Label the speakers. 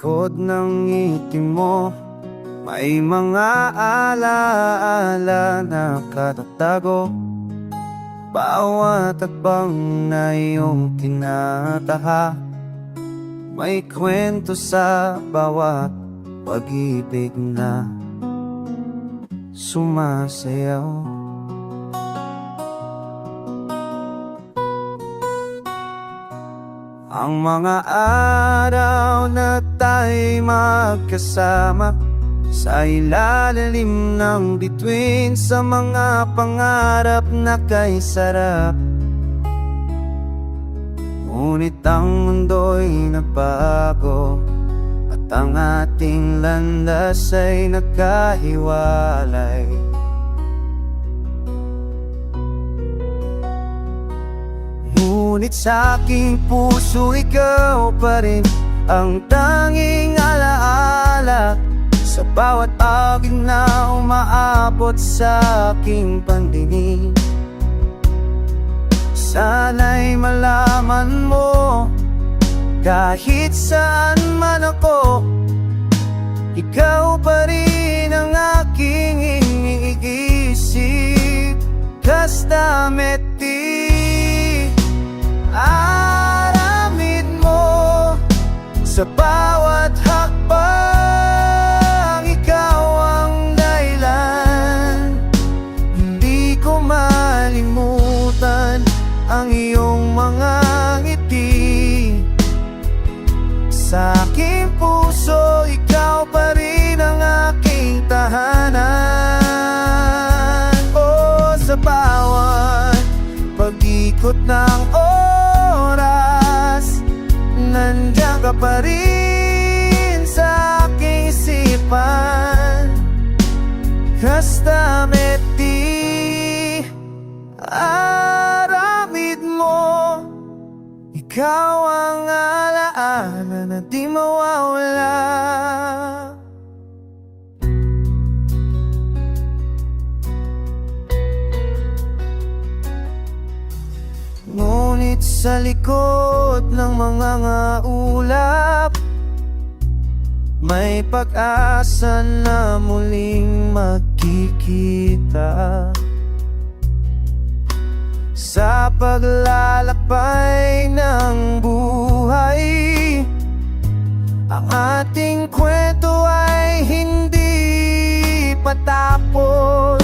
Speaker 1: likod ng ngiti mo, may mga alaala na katatago. Bawat hakbang na iyong tinataha, may kwento sa bawat pag-ibig na sumasayaw. Ang mga araw na tayo'y magkasama sa ilalim ng bituin, sa mga pangarap na kay sarap. Ngunit ang mundo'y nagbago at ang ating landas ay nagkahiwalay. Ngunit sa aking puso ikaw pa rin ang tanging alaala, sa bawat aging na umaabot sa aking pandinig. Sana'y malaman mo, kahit saan man ako, ikaw pa rin ang aking iniisip. Kastameti, aramid mo sa bawat hakbang, ikaw ang dahilan. Hindi ko malimutan ang iyong mga ngiti. Sa aking puso, ikaw pa rin ang aking tahanan. Oh, sa bawat pag-ikot ng oras, nandiyan ka pa rin sa aking isipan. Kastameti, aramid mo, ikaw ang alaala na di mawawala. Ngunit sa likod ng mga ulap, may pag-asa na muling magkikita. Sa paglalakbay ng buhay, ang ating kwento ay hindi patapos.